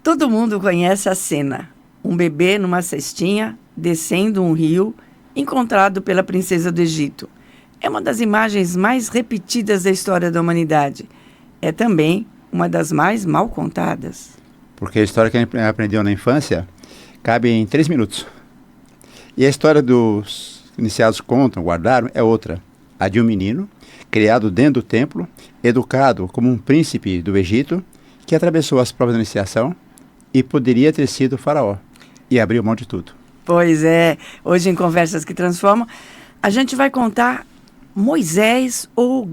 Todo mundo conhece a cena. Um bebê numa cestinha, descendo um rio, encontrado pela princesa do Egito. É uma das imagens mais repetidas da história da humanidade. É também uma das mais mal contadas. Porque a história que a gente aprendeu na infância cabe em 3 minutos. E a história dos iniciados contam, guardaram, é outra. A de um menino, criado dentro do templo, educado como um príncipe do Egito, que atravessou as provas da iniciação e poderia ter sido faraó. E abriu mão de tudo. Pois é, hoje em Conversas que Transformam, a gente vai contar Moisés, ou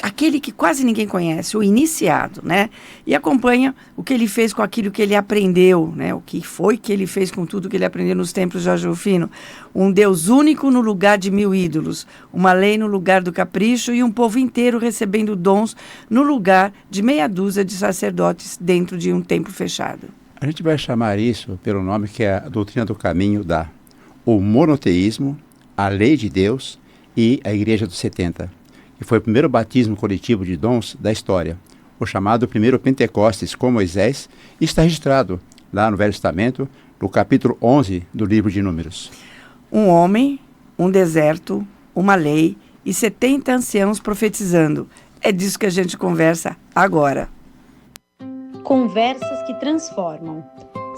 aquele que quase ninguém conhece, o iniciado, né? E acompanha o que ele fez com aquilo que ele aprendeu, né? O que foi que ele fez com tudo que ele aprendeu nos templos de Jorge Rufino. Um Deus único no lugar de 1000 ídolos, uma lei no lugar do capricho e um povo inteiro recebendo dons no lugar de meia dúzia de sacerdotes dentro de um templo fechado. A gente vai chamar isso pelo nome que a doutrina do caminho dá. O monoteísmo, a lei de Deus e a Igreja dos 70, que foi o primeiro batismo coletivo de dons da história, o chamado primeiro Pentecostes com Moisés, e está registrado lá no Velho Testamento, no capítulo 11 do livro de Números. Um homem, um deserto, uma lei e 70 anciãos profetizando. É disso que a gente conversa agora. Conversas que Transformam.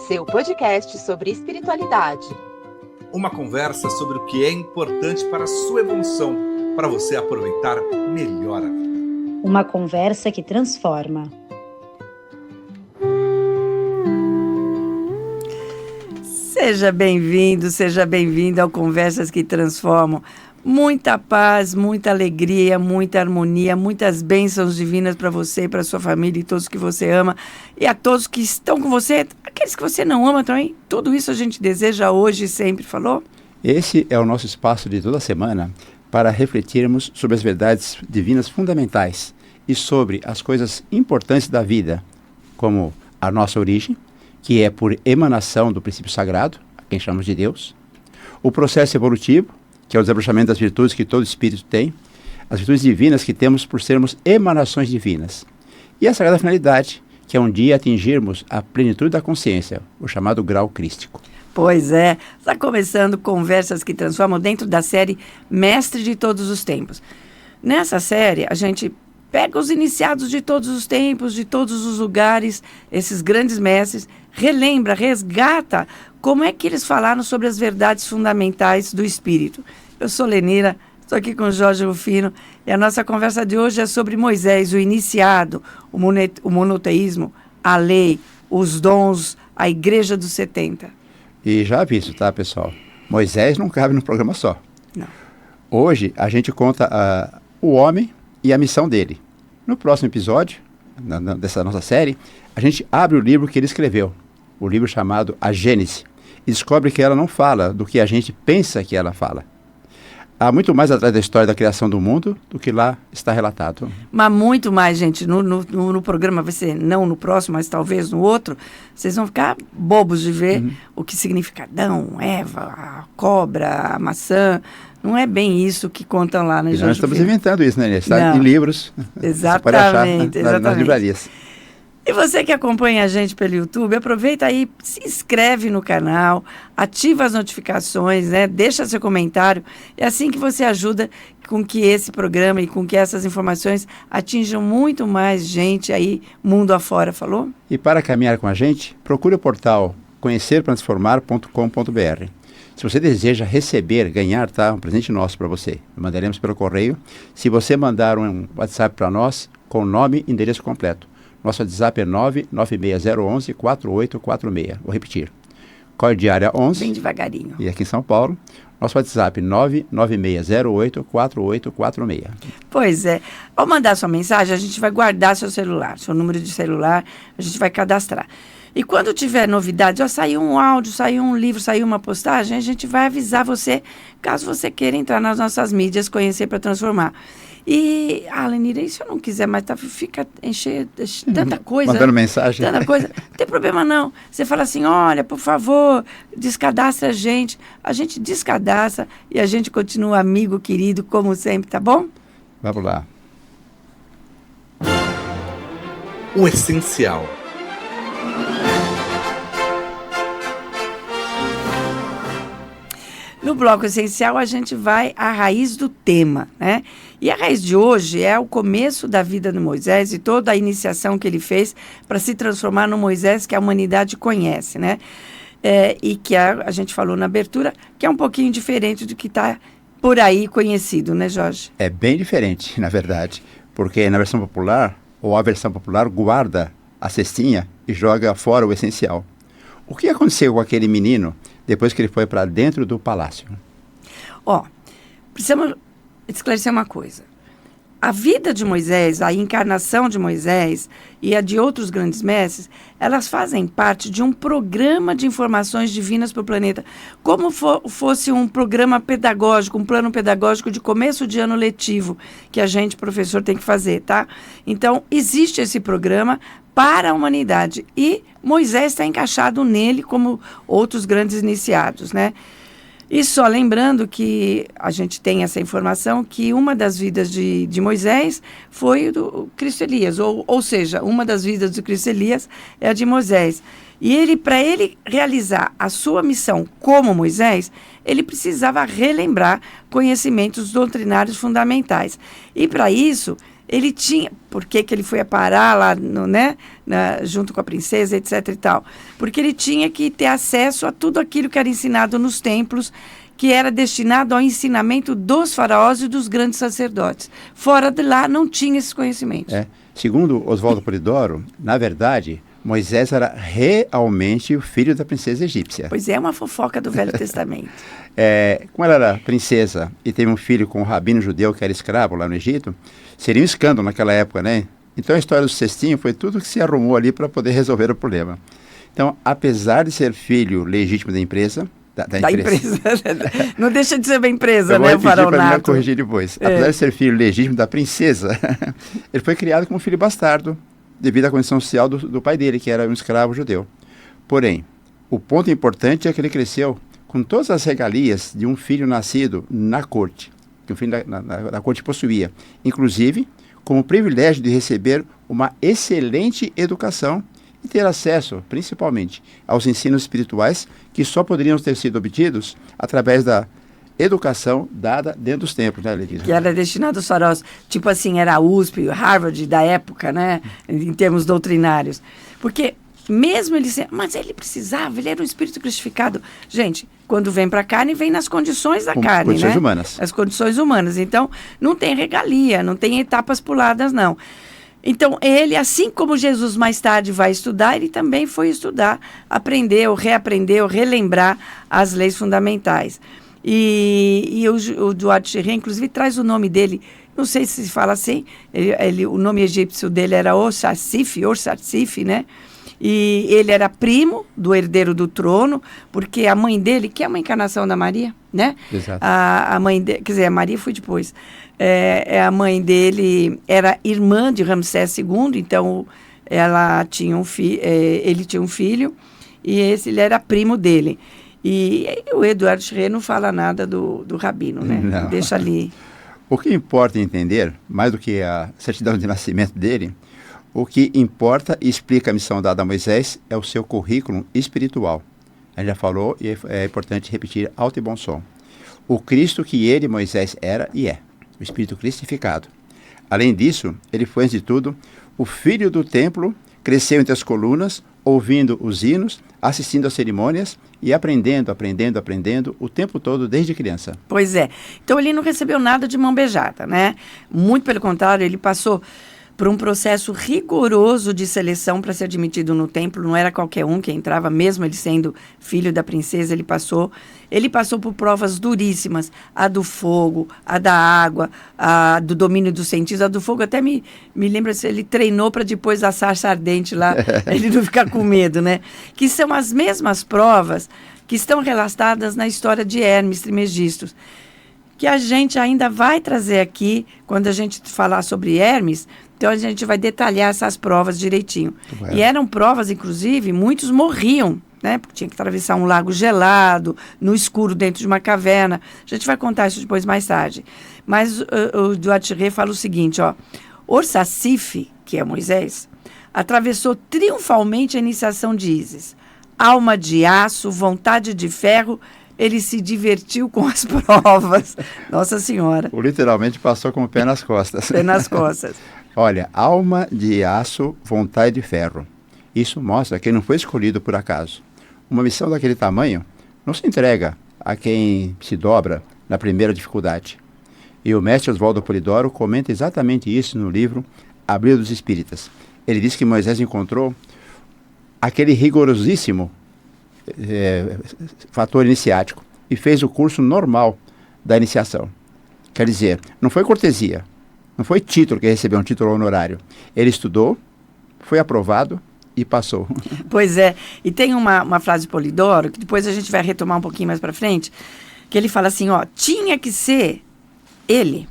Seu podcast sobre espiritualidade. Uma conversa sobre o que é importante para a sua evolução, para você aproveitar melhor a vida. Uma conversa que transforma. Seja bem-vindo ao Conversas que Transformam. Muita paz, muita alegria, muita harmonia, muitas bênçãos divinas para você, para sua família e todos que você ama. E a todos que estão com você, aqueles que você não ama também. Tudo isso a gente deseja hoje e sempre, falou? Esse é o nosso espaço de toda semana para refletirmos sobre as verdades divinas fundamentais e sobre as coisas importantes da vida, como a nossa origem, que é por emanação do princípio sagrado, a quem chamamos de Deus, o processo evolutivo, que é o desabrochamento das virtudes que todo espírito tem, as virtudes divinas que temos por sermos emanações divinas, e a sagrada finalidade, que é um dia atingirmos a plenitude da consciência, o chamado grau crístico. Pois é, está começando Conversas que Transformam dentro da série Mestre de Todos os Tempos. Nessa série, a gente pega os iniciados de todos os tempos, de todos os lugares, esses grandes mestres, relembra, resgata como é que eles falaram sobre as verdades fundamentais do espírito. Eu sou Lenira, estou aqui com o Jorge Rufino e a nossa conversa de hoje é sobre Moisés, o iniciado, o monoteísmo, a lei, os dons, a Igreja dos 70. E já aviso, tá, pessoal? Moisés não cabe num programa só. Não. Hoje a gente conta o homem e a missão dele. No próximo episódio dessa nossa série, a gente abre o livro que ele escreveu, o livro chamado A Gênese, e descobre que ela não fala do que a gente pensa que ela fala. Há muito mais atrás da história da criação do mundo do que lá está relatado. Mas muito mais, gente. No programa, vai ser não no próximo, mas talvez no outro, vocês vão ficar bobos de ver o que significa Adão, Eva, a cobra, a maçã. Não é bem isso que contam lá, né, E Jorge? nós estamos inventando isso, né? Está em livros. Exatamente, você pode achar exatamente. nas livrarias. E você que acompanha a gente pelo YouTube, aproveita aí, se inscreve no canal, ativa as notificações, né? Deixa seu comentário. É assim que você ajuda com que esse programa e com que essas informações atinjam muito mais gente aí, mundo afora, falou? E para caminhar com a gente, procure o portal conhecertransformar.com.br. Se você deseja receber, ganhar, tá? Um presente nosso para você. Mandaremos pelo correio. Se você mandar um WhatsApp para nós, com nome e endereço completo. Nosso WhatsApp é 99611-4846. Vou repetir. Código de área 11. Bem devagarinho. E aqui em São Paulo. Nosso WhatsApp 99608-4846. Pois é. Ao mandar sua mensagem, a gente vai guardar seu celular, seu número de celular, a gente vai cadastrar. E quando tiver novidade, saiu um áudio, saiu um livro, saiu uma postagem, a gente vai avisar você, caso você queira entrar nas nossas mídias, Conhecer para Transformar. E, Lenira, e se eu não quiser mais, fica encher tanta coisa. Mandando mensagem. Tanta coisa. Não tem problema não. Você fala assim, olha, por favor, descadastra a gente descadastra e a gente continua amigo, querido, como sempre, tá bom? Vamos lá. O essencial. No bloco essencial, a gente vai à raiz do tema, né? E a raiz de hoje é o começo da vida de Moisés e toda a iniciação que ele fez para se transformar no Moisés que a humanidade conhece, né? E que a gente falou na abertura, que é um pouquinho diferente do que está por aí conhecido, né, Jorge? É bem diferente, na verdade, porque na versão popular, ou a versão popular, guarda a cestinha e joga fora o essencial. O que aconteceu com aquele menino depois que ele foi para dentro do palácio? Precisamos esclarecer uma coisa. A vida de Moisés, a encarnação de Moisés e a de outros grandes mestres, elas fazem parte de um programa de informações divinas para o planeta, como fosse um programa pedagógico, um plano pedagógico de começo de ano letivo, que a gente, professor, tem que fazer, tá? Então, existe esse programa para a humanidade e Moisés está encaixado nele como outros grandes iniciados, né? E só lembrando que a gente tem essa informação que uma das vidas de Moisés foi do Cristo Elias, ou seja, uma das vidas do Cristo Elias é a de Moisés. E ele, para ele realizar a sua missão como Moisés, ele precisava relembrar conhecimentos doutrinários fundamentais. E para isso, ele tinha... Por que ele foi a parar lá, junto com a princesa, etc. e tal? Porque ele tinha que ter acesso a tudo aquilo que era ensinado nos templos, que era destinado ao ensinamento dos faraós e dos grandes sacerdotes. Fora de lá, não tinha esses conhecimentos. Segundo Oswaldo Polidoro, na verdade, Moisés era realmente o filho da princesa egípcia. Pois é, uma fofoca do Velho Testamento. Como ela era princesa e teve um filho com um rabino judeu que era escravo lá no Egito, seria um escândalo naquela época, né? Então a história do cestinho foi tudo que se arrumou ali para poder resolver o problema. Então, apesar de ser filho legítimo da empresa... Da empresa. Não deixa de ser uma empresa, né, o faraó Nato? Nato. Corrigir depois. Apesar de ser filho legítimo da princesa, ele foi criado como filho bastardo, devido à condição social do pai dele, que era um escravo judeu. Porém, o ponto importante é que ele cresceu com todas as regalias de um filho nascido na corte, que o filho da corte possuía, inclusive com o privilégio de receber uma excelente educação e ter acesso, principalmente, aos ensinos espirituais que só poderiam ter sido obtidos através da educação dada dentro dos templos, né, Letícia? Que era destinado aos faraós, tipo assim, era a USP, o Harvard da época, né, em termos doutrinários. Porque mesmo ele mas ele precisava, ele era um espírito crucificado. Gente, quando vem para a carne, vem nas condições da carne, condições né? humanas. As condições humanas. Então, não tem regalia, não tem etapas puladas, não. Então, ele, assim como Jesus mais tarde vai estudar, ele também foi estudar, aprendeu, reaprendeu, relembrar as leis fundamentais. E o Duarte Chiré, inclusive, traz o nome dele, não sei se se fala assim, o nome egípcio dele era Or-Sarsif, né? E ele era primo do herdeiro do trono, porque a mãe dele, que é uma encarnação da Maria, né? Exato. A mãe dele, quer dizer, a Maria foi depois. A mãe dele era irmã de Ramsés II, então ela tinha ele tinha um filho e ele era primo dele. E o Eduardo Schreer não fala nada do rabino, né? Não. Deixa ali. O que importa entender, mais do que a certidão de nascimento dele, o que importa e explica a missão dada a Moisés é o seu currículo espiritual. A gente já falou e é importante repetir alto e bom som. O Cristo que ele, Moisés, era e é, o Espírito cristificado. Além disso, ele foi, antes de tudo, o filho do templo, cresceu entre as colunas, ouvindo os hinos, assistindo às cerimônias e aprendendo o tempo todo desde criança. Pois é. Então ele não recebeu nada de mão beijada, né? Muito pelo contrário, ele passou por um processo rigoroso de seleção para ser admitido no templo. Não era qualquer um que entrava, mesmo ele sendo filho da princesa, ele passou por provas duríssimas, a do fogo, a da água, a do domínio dos sentidos. A do fogo até me lembra se ele treinou para depois a sarça ardente lá, ele não ficar com medo, né? Que são as mesmas provas que estão relatadas na história de Hermes Trismegisto, que a gente ainda vai trazer aqui, quando a gente falar sobre Hermes. Então, a gente vai detalhar essas provas direitinho. E eram provas, inclusive, muitos morriam, né? Porque tinha que atravessar um lago gelado, no escuro, dentro de uma caverna. A gente vai contar isso depois, mais tarde. Mas o Duarte Chiré fala o seguinte, Or-Sarsif, que é Moisés, atravessou triunfalmente a iniciação de Ísis. Alma de aço, vontade de ferro, ele se divertiu com as provas. Nossa Senhora. Ou literalmente passou com o pé nas costas. Pé nas costas. Olha, alma de aço, vontade de ferro. Isso mostra que ele não foi escolhido por acaso. Uma missão daquele tamanho não se entrega a quem se dobra na primeira dificuldade. E o mestre Oswaldo Polidoro comenta exatamente isso no livro Abril dos Espíritas. Ele diz que Moisés encontrou aquele rigorosíssimo fator iniciático e fez o curso normal da iniciação. Quer dizer, não foi cortesia, não foi título que recebeu um título honorário. Ele estudou, foi aprovado e passou. Pois é, e tem uma frase de Polidoro, que depois a gente vai retomar um pouquinho mais para frente, que ele fala assim, ó, tinha que ser ele,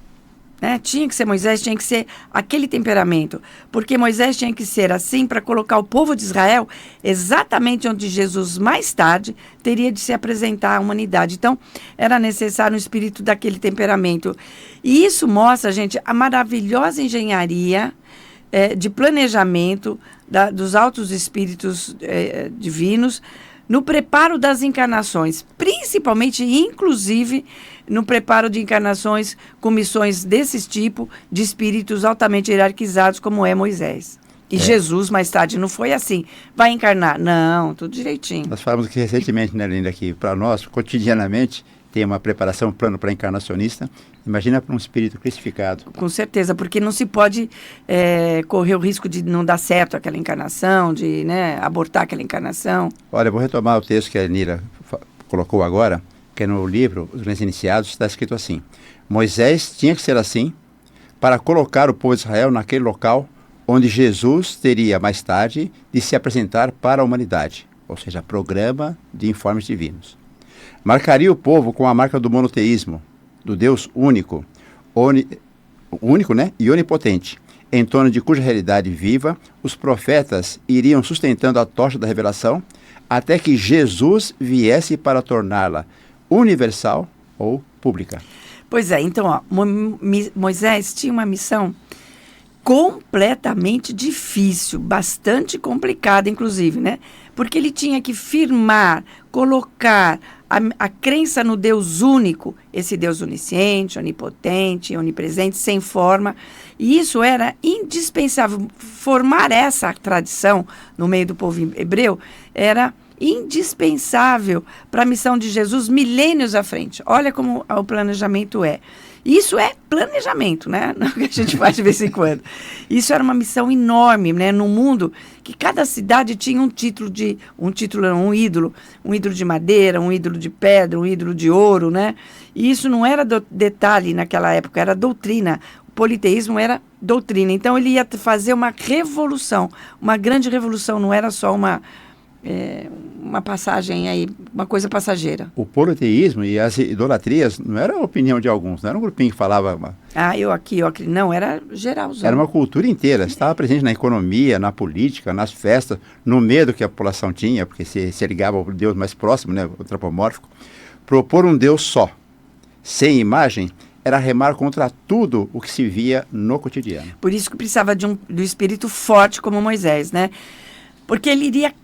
né? Tinha que ser Moisés, tinha que ser aquele temperamento, porque Moisés tinha que ser assim para colocar o povo de Israel exatamente onde Jesus mais tarde teria de se apresentar à humanidade. Então, era necessário um espírito daquele temperamento. E isso mostra, gente, a maravilhosa engenharia de planejamento dos altos espíritos divinos no preparo das encarnações, principalmente, inclusive, no preparo de encarnações com missões desse tipo, de espíritos altamente hierarquizados, como é Moisés. E Jesus, mais tarde, não foi assim, vai encarnar. Não, tudo direitinho. Nós falamos aqui recentemente, né, Linda, que para nós, cotidianamente, tem uma preparação, um plano para encarnacionista. Imagina para um espírito crucificado. Com certeza, porque não se pode correr o risco de não dar certo aquela encarnação, de abortar aquela encarnação. Olha, eu vou retomar o texto que a Nira colocou agora, que é no livro Os Grandes Iniciados, está escrito assim: Moisés tinha que ser assim para colocar o povo de Israel naquele local onde Jesus teria mais tarde de se apresentar para a humanidade, ou seja, programa de informes divinos. Marcaria o povo com a marca do monoteísmo, do Deus único, único, né, e onipotente, em torno de cuja realidade viva os profetas iriam sustentando a tocha da revelação até que Jesus viesse para torná-la universal ou pública. Pois é, então, ó, Moisés tinha uma missão completamente difícil, bastante complicada, inclusive, né? Porque ele tinha que firmar, colocar a crença no Deus único, esse Deus onisciente, onipotente, onipresente, sem forma. E isso era indispensável. Formar essa tradição no meio do povo hebreu era indispensável para a missão de Jesus milênios à frente. Olha como o planejamento é. Isso é planejamento, né? Não que a gente faz de vez em quando. Isso era uma missão enorme, né? No mundo que cada cidade tinha um ídolo de madeira, um ídolo de pedra, um ídolo de ouro, né? E isso não era detalhe naquela época, era doutrina. O politeísmo era doutrina. Então ele ia fazer uma revolução, uma grande revolução, não era só uma passagem aí, uma coisa passageira. O politeísmo e as idolatrias não era a opinião de alguns, não era um grupinho que falava... eu aqui, não, era geralzão. Era uma cultura inteira, estava presente na economia, na política, nas festas, no medo que a população tinha, porque se ligava ao Deus mais próximo, né, o antropomórfico. Propor um Deus só, sem imagem, era remar contra tudo o que se via no cotidiano. Por isso que precisava do espírito forte como Moisés, né? Porque ele iria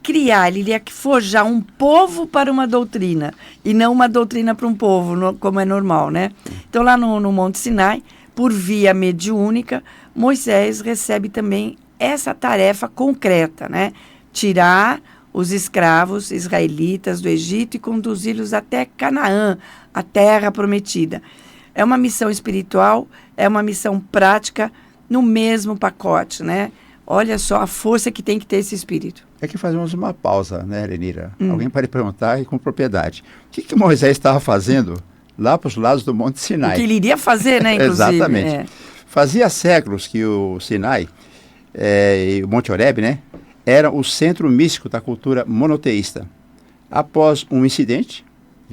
forjar um povo para uma doutrina, e não uma doutrina para um povo, como é normal, né? Então, lá no Monte Sinai, por via mediúnica, Moisés recebe também essa tarefa concreta, né? Tirar os escravos israelitas do Egito e conduzi-los até Canaã, a terra prometida. É uma missão espiritual, é uma missão prática no mesmo pacote, né? Olha só a força que tem que ter esse espírito. É que fazemos uma pausa, né, Lenira? Alguém pode perguntar e com propriedade. O que Moisés estava fazendo lá para os lados do Monte Sinai? O que ele iria fazer, né, inclusive. Exatamente. Fazia séculos que o Sinai e o Monte Horebe, né, era o centro místico da cultura monoteísta. Após um incidente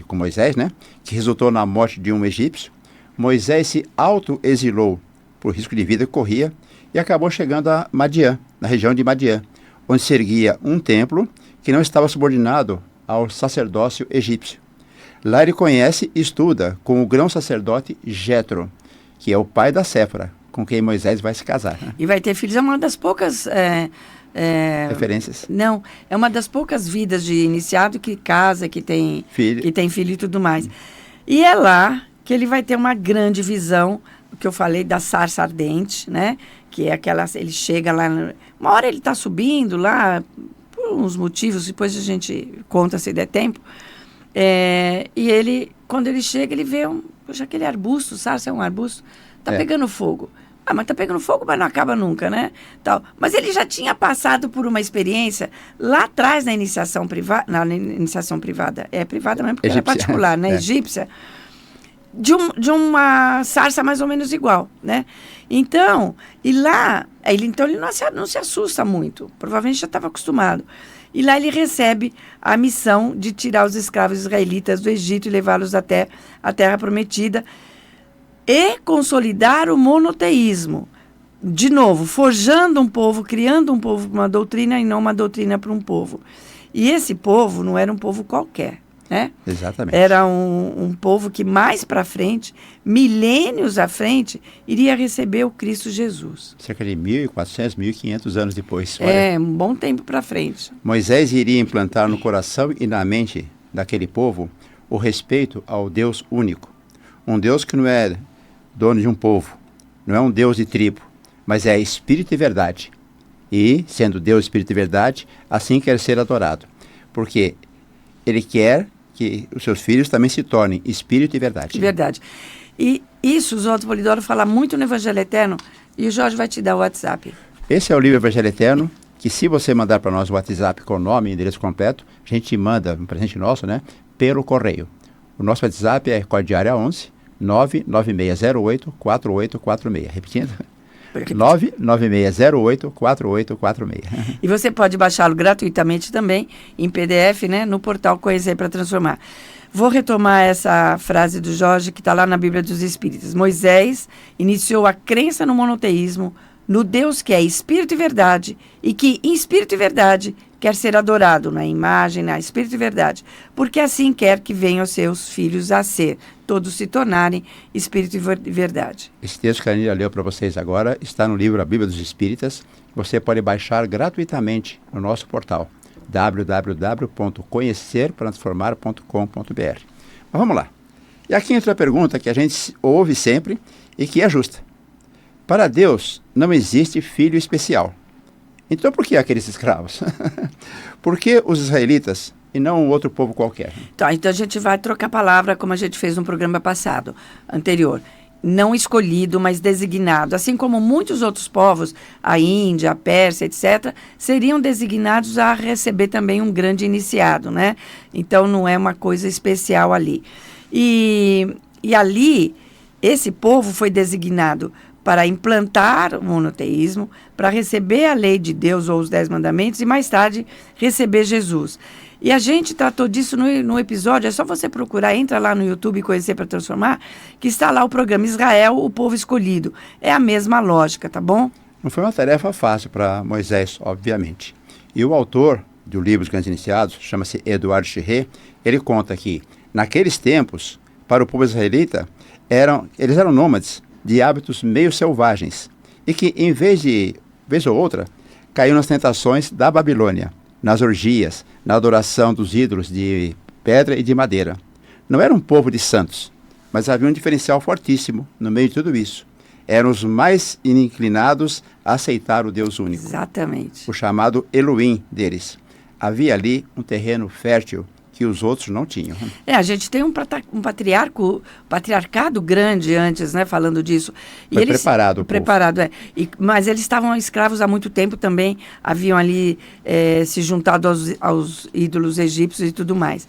com Moisés, né, que resultou na morte de um egípcio, Moisés se autoexilou por risco de vida que corria e acabou chegando a Madiã, na região de Madiã, onde se erguia um templo que não estava subordinado ao sacerdócio egípcio. Lá ele conhece e estuda com o grão-sacerdote Jétro, que é o pai da Séfora, com quem Moisés vai se casar. E vai ter filhos, é uma das poucas Referências. Não, é uma das poucas vidas de iniciado que casa, que tem filho e tudo mais. E é lá que ele vai ter uma grande visão, o que eu falei da sarça ardente, né? Que é aquela, ele chega lá, uma hora ele está subindo lá, por uns motivos, depois a gente conta se der tempo, e ele, quando ele chega, ele vê aquele arbusto, sarça é um arbusto, está pegando fogo. Ah, mas tá pegando fogo, mas não acaba nunca, né? Tal. Mas ele já tinha passado por uma experiência lá atrás na iniciação privada, é privada mesmo, porque era particular, né? Egípcia, de uma sarça mais ou menos igual, né? Então, e lá, ele não se assusta muito, provavelmente já estava acostumado. E lá ele recebe a missão de tirar os escravos israelitas do Egito e levá-los até a Terra Prometida, e consolidar o monoteísmo. De novo, forjando um povo, criando um povo para uma doutrina e não uma doutrina para um povo. E esse povo não era um povo qualquer, né? Exatamente. Era um povo que mais para frente, milênios à frente, iria receber o Cristo Jesus. Cerca de 1.400, 1.500 anos depois. Um bom tempo para frente. Moisés iria implantar no coração e na mente daquele povo o respeito ao Deus único. Um Deus que não é dono de um povo, não é um Deus de tribo, mas é espírito e verdade. E, sendo Deus, espírito e verdade, assim quer ser adorado. Porque ele quer que os seus filhos também se tornem espírito e verdade. Verdade. E isso, o Oswaldo Polidoro fala muito no Evangelho Eterno, e o Jorge vai te dar o WhatsApp. Esse é o livro Evangelho Eterno, que se você mandar para nós o WhatsApp com o nome e endereço completo, a gente manda um presente nosso, né, pelo correio. O nosso WhatsApp é código área 11 99608-4846. Repetindo? 99608-4846. E você pode baixá-lo gratuitamente também, em PDF, né, no portal Conhecer para Transformar. Vou retomar essa frase do Jorge, que está lá na Bíblia dos Espíritos. Moisés iniciou a crença no monoteísmo, no Deus que é espírito e verdade, e que, em espírito e verdade, quer ser adorado na imagem, na espírito e verdade, porque assim quer que venham os seus filhos a ser, todos se tornarem espírito e verdade. Esse texto que a Anília leu para vocês agora está no livro A Bíblia dos Espíritas. Você pode baixar gratuitamente no nosso portal www.conhecertransformar.com.br. Mas vamos lá. E aqui entra a pergunta que a gente ouve sempre e que é justa. Para Deus não existe filho especial. Então, por que aqueles escravos? Por que os israelitas e não outro povo qualquer? Tá, então a gente vai trocar a palavra, como a gente fez no programa anterior. Não escolhido, mas designado. Assim como muitos outros povos, a Índia, a Pérsia, etc., seriam designados a receber também um grande iniciado, né? Então, não é uma coisa especial ali. E ali, esse povo foi designado para implantar o monoteísmo, para receber a lei de Deus ou os 10 mandamentos e mais tarde receber Jesus. E a gente tratou disso no episódio, é só você procurar, entra lá no YouTube e Conhecer para Transformar, que está lá o programa Israel, o povo escolhido. É a mesma lógica, tá bom? Não foi uma tarefa fácil para Moisés, obviamente. E o autor do livro Dos Grandes Iniciados, chama-se Eduardo Chirré, ele conta que, naqueles tempos, para o povo israelita, eles eram nômades, de hábitos meio selvagens, e que, vez ou outra, caiu nas tentações da Babilônia, nas orgias, na adoração dos ídolos de pedra e de madeira. Não era um povo de santos, mas havia um diferencial fortíssimo no meio de tudo isso. Eram os mais inclinados a aceitar o Deus único. Exatamente. O chamado Elohim deles. Havia ali um terreno fértil que os outros não tinham. A gente tem um patriarcado grande antes, né, falando disso. E Foi eles, preparado. Mas eles estavam escravos há muito tempo também, haviam ali se juntado aos ídolos egípcios e tudo mais.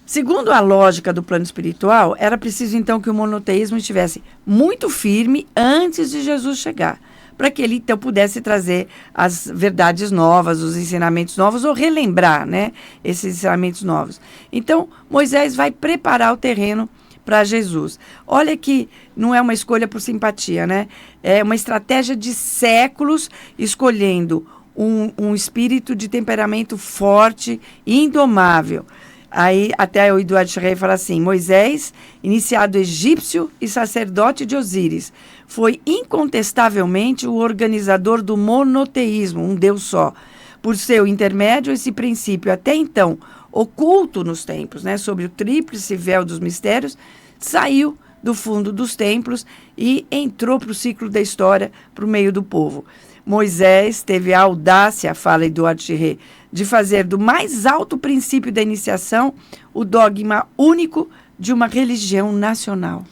Segundo a lógica do plano espiritual, era preciso então que o monoteísmo estivesse muito firme antes de Jesus chegar, para que ele então pudesse trazer as verdades novas, os ensinamentos novos, ou relembrar, né, esses ensinamentos novos. Então, Moisés vai preparar o terreno para Jesus. Olha que não é uma escolha por simpatia, né? É uma estratégia de séculos escolhendo um espírito de temperamento forte e indomável. Aí até o Eduardo Chirré fala assim: Moisés, iniciado egípcio e sacerdote de Osíris, foi incontestavelmente o organizador do monoteísmo, um Deus só, Por seu intermédio, esse princípio até então oculto nos templos, né, sobre o tríplice véu dos mistérios, saiu do fundo dos templos e entrou para o ciclo da história, para o meio do povo. Moisés teve a audácia, fala Eduardo Chirré, de fazer do mais alto princípio da iniciação o dogma único de uma religião nacional.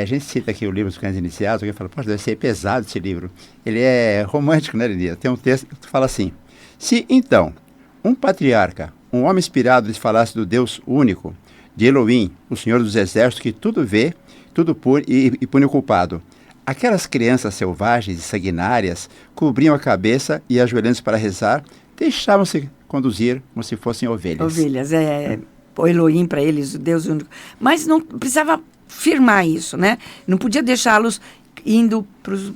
A gente cita aqui o livro dos Cães Iniciados, alguém fala, poxa, deve ser pesado esse livro. Ele é romântico, né, Lenira? Tem um texto que fala assim: se então um patriarca, um homem inspirado, lhes falasse do Deus único, de Elohim, o Senhor dos Exércitos, que tudo vê, tudo pune e pune o culpado, aquelas crianças selvagens e sanguinárias cobriam a cabeça e, ajoelhando-se para rezar, deixavam-se conduzir como se fossem ovelhas. Ovelhas, o Elohim para eles, o Deus único. Mas não precisava firmar isso, né? Não podia deixá-los indo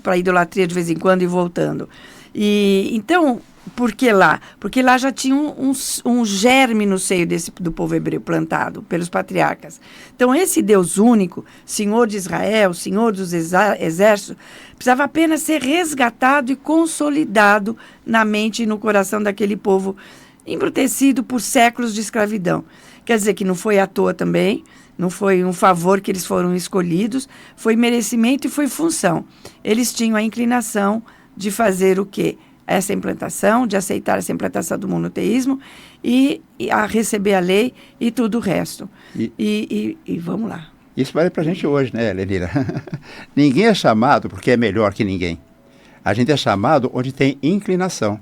para a idolatria de vez em quando e voltando. E então, por que lá? Porque lá já tinha um germe no seio do povo hebreu plantado pelos patriarcas. Então, esse Deus único, Senhor de Israel, Senhor dos exércitos, precisava apenas ser resgatado e consolidado na mente e no coração daquele povo embrutecido por séculos de escravidão. Quer dizer que não foi à toa também, não foi um favor que eles foram escolhidos, foi merecimento e foi função. Eles tinham a inclinação de fazer o quê? Essa implantação, de aceitar essa implantação do monoteísmo e a receber a lei e tudo o resto. E vamos lá. Isso vale pra gente hoje, né, Lenira? Ninguém é chamado porque é melhor que ninguém. A gente é chamado onde tem inclinação.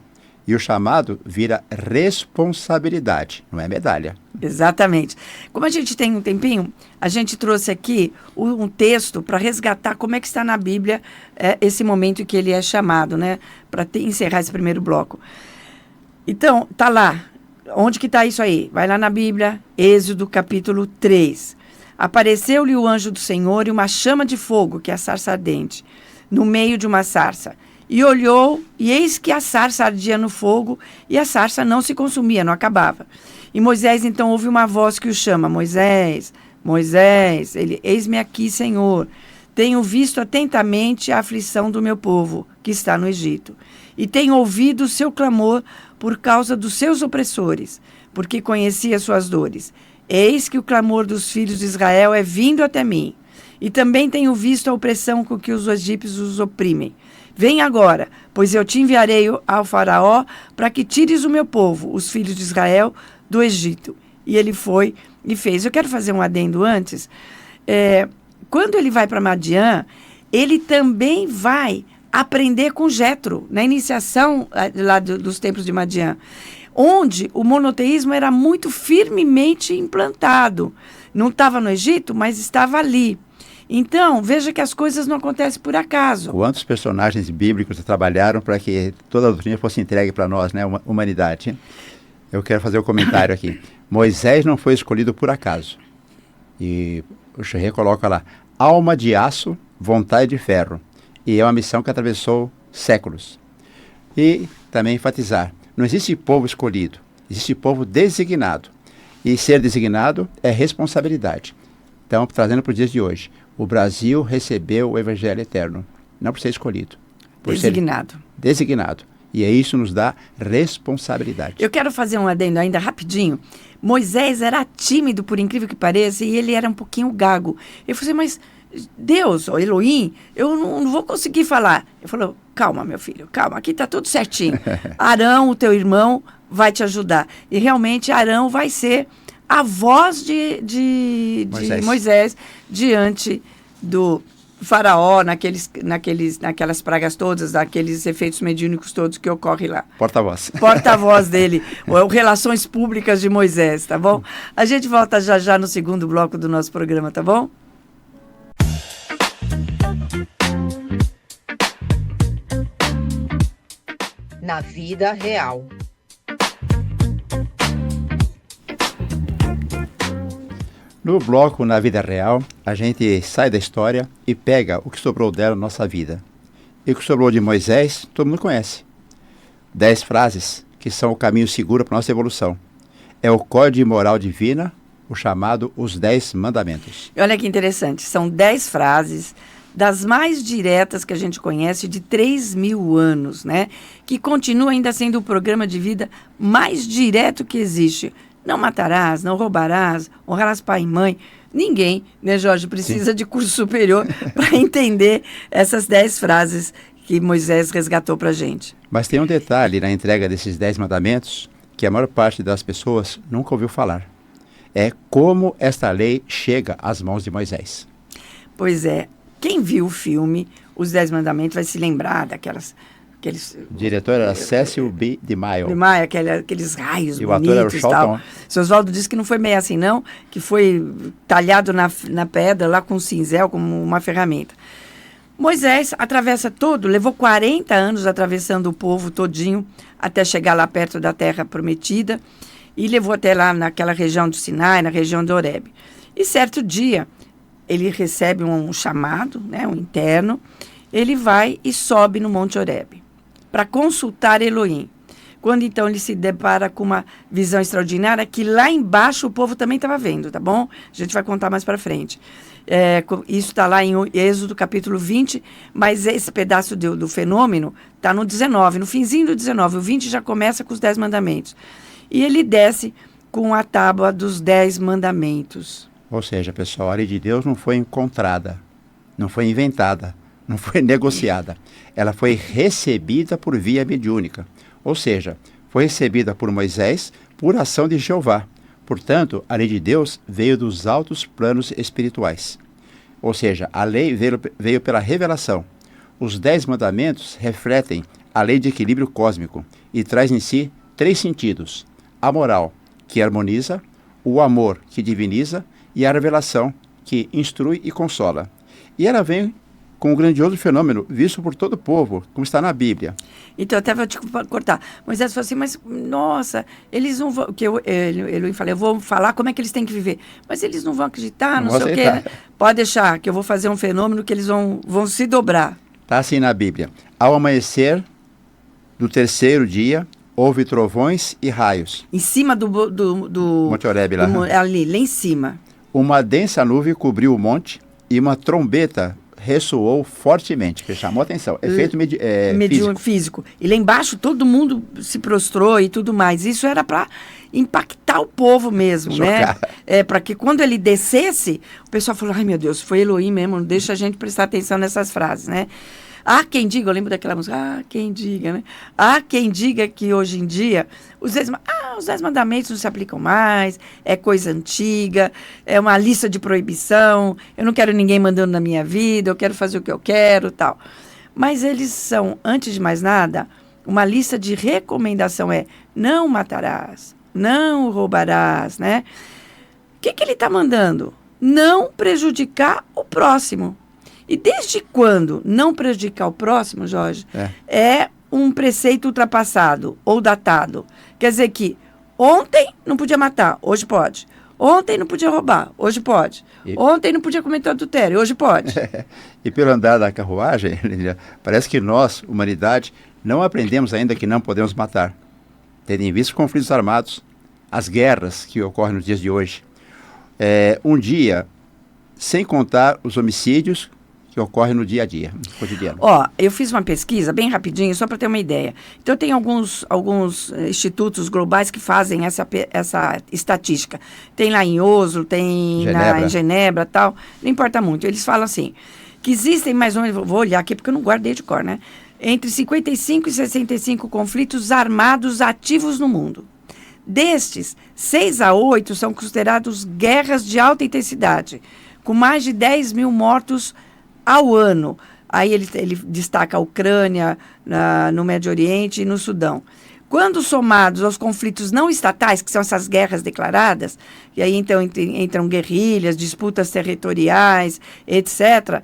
E o chamado vira responsabilidade, não é medalha. Exatamente. Como a gente tem um tempinho, a gente trouxe aqui um texto para resgatar como é que está na Bíblia esse momento em que ele é chamado, né? Para encerrar esse primeiro bloco. Então, tá lá. Onde que está isso aí? Vai lá na Bíblia, Êxodo capítulo 3. Apareceu-lhe o anjo do Senhor e uma chama de fogo, que é a sarça ardente, no meio de uma sarça. E olhou, e eis que a sarça ardia no fogo, e a sarça não se consumia, não acabava. E Moisés então ouve uma voz que o chama: Moisés, Moisés, ele: eis-me aqui, Senhor. Tenho visto atentamente a aflição do meu povo, que está no Egito. E tenho ouvido o seu clamor por causa dos seus opressores, porque conhecia suas dores. Eis que o clamor dos filhos de Israel é vindo até mim. E também tenho visto a opressão com que os egípcios os oprimem. Vem agora, pois eu te enviarei ao faraó para que tires o meu povo, os filhos de Israel, do Egito. E ele foi e fez. Eu quero fazer um adendo antes. Quando ele vai para Madiã, ele também vai aprender com Jetro, na iniciação lá dos templos de Madiã, onde o monoteísmo era muito firmemente implantado. Não estava no Egito, mas estava ali. Então, veja que as coisas não acontecem por acaso. Quantos personagens bíblicos trabalharam para que toda a doutrina fosse entregue para nós, né, humanidade? Eu quero fazer um comentário aqui. Moisés não foi escolhido por acaso. E o Chirré coloca lá: alma de aço, vontade de ferro. E é uma missão que atravessou séculos. E também enfatizar: não existe povo escolhido, existe povo designado. E ser designado é responsabilidade. Então, trazendo para os dias de hoje, o Brasil recebeu o Evangelho Eterno, não por ser escolhido. Por designado. Ser designado. E isso nos dá responsabilidade. Eu quero fazer um adendo ainda rapidinho. Moisés era tímido, por incrível que pareça, e ele era um pouquinho gago. Eu falei: mas Deus, ó Elohim, eu não vou conseguir falar. Ele falou: calma, meu filho, calma, aqui está tudo certinho. Arão, o teu irmão, vai te ajudar. E realmente Arão vai ser a voz de Moisés diante do faraó, naquelas pragas todas, naqueles efeitos mediúnicos todos que ocorrem lá. Porta-voz. Porta-voz dele, ou relações públicas de Moisés, tá bom? A gente volta já no segundo bloco do nosso programa, tá bom? Na vida real. No bloco Na Vida Real, a gente sai da história e pega o que sobrou dela na nossa vida. E o que sobrou de Moisés, todo mundo conhece. 10 frases que são o caminho seguro para a nossa evolução. É o código de moral divina, o chamado Os 10 Mandamentos. Olha que interessante, são 10 frases, das mais diretas que a gente conhece, de 3.000 anos, né? Que continua ainda sendo o programa de vida mais direto que existe. Não matarás, não roubarás, honrarás pai e mãe. Ninguém, né, Jorge, precisa de curso superior para entender essas 10 frases que Moisés resgatou para a gente. Mas tem um detalhe na entrega desses 10 mandamentos que a maior parte das pessoas nunca ouviu falar. É como esta lei chega às mãos de Moisés. Pois é, quem viu o filme Os 10 Mandamentos vai se lembrar aqueles... O diretor era Cecil B. DeMille. Aqueles raios e o ator era o bonitos e tal. Charlton. Seu Oswaldo disse que não foi meio assim, não, que foi talhado na pedra, lá com um cinzel, como uma ferramenta. Moisés atravessa todo, levou 40 anos atravessando o povo todinho, até chegar lá perto da terra prometida, e levou até lá naquela região do Sinai, na região de Horebe. E certo dia, ele recebe um chamado, né, um interno, ele vai e sobe no Monte Horebe para consultar Elohim. Quando então ele se depara com uma visão extraordinária que lá embaixo o povo também estava vendo, tá bom? A gente vai contar mais para frente. Isso está lá em Êxodo capítulo 20, mas esse pedaço do fenômeno está no 19, no finzinho do 19. O 20 já começa com os 10 mandamentos. E ele desce com a tábua dos 10 mandamentos. Ou seja, pessoal, a lei de Deus não foi encontrada, não foi inventada, não foi negociada. Ela foi recebida por via mediúnica. Ou seja, foi recebida por Moisés por ação de Jeová. Portanto, a lei de Deus veio dos altos planos espirituais. Ou seja, a lei veio pela revelação. Os 10 mandamentos refletem a lei de equilíbrio cósmico e traz em si 3 sentidos. A moral, que harmoniza, o amor, que diviniza, e a revelação, que instrui e consola. E ela vem com um grandioso fenômeno visto por todo o povo, como está na Bíblia. Então, até vou te cortar. Moisés falou assim, mas, nossa, eles não vão... Ele falou, eu vou falar como é que eles têm que viver. Mas eles não vão acreditar, não sei o quê. Né? Pode deixar, que eu vou fazer um fenômeno que eles vão se dobrar. Está assim na Bíblia. Ao amanhecer do 3º dia, houve trovões e raios. Em cima do Monte Horebe, lá. Lá em cima. Uma densa nuvem cobriu o monte e uma trombeta ressoou fortemente, que chamou a atenção. Efeito físico. E lá embaixo todo mundo se prostrou e tudo mais. Isso era para impactar o povo mesmo, chocar, né? Para que quando ele descesse, o pessoal falou, ai meu Deus, foi Elohim mesmo, não deixa a gente prestar atenção nessas frases, né? Há quem diga, eu lembro daquela música, quem diga, né? Há quem diga que hoje em dia os 10 mandamentos não se aplicam mais, é coisa antiga, é uma lista de proibição, eu não quero ninguém mandando na minha vida, eu quero fazer o que eu quero, tal. Mas eles são, antes de mais nada, uma lista de recomendação não matarás, não roubarás, né? O que ele está mandando? Não prejudicar o próximo. E desde quando não prejudicar o próximo, Jorge, é um preceito ultrapassado ou datado? Quer dizer que ontem não podia matar, hoje pode. Ontem não podia roubar, hoje pode. Ontem não podia cometer adultério, hoje pode. E pelo andar da carruagem, parece que nós, humanidade, não aprendemos ainda que não podemos matar. Tendo em vista os conflitos armados, as guerras que ocorrem nos dias de hoje. Um dia, sem contar os homicídios que ocorre no dia a dia, no cotidiano. Eu fiz uma pesquisa bem rapidinho, só para ter uma ideia. Então, tem alguns institutos globais que fazem essa estatística. Tem lá em Oslo, tem em Genebra, tal. Não importa muito. Eles falam assim, que existem mais ou menos, vou olhar aqui porque eu não guardei de cor, né? Entre 55 e 65 conflitos armados ativos no mundo. Destes, 6 a 8 são considerados guerras de alta intensidade, com mais de 10 mil mortos ao ano. Aí ele destaca a Ucrânia, no Médio Oriente e no Sudão. Quando somados aos conflitos não estatais, que são essas guerras declaradas, e aí então entram guerrilhas, disputas territoriais, etc.,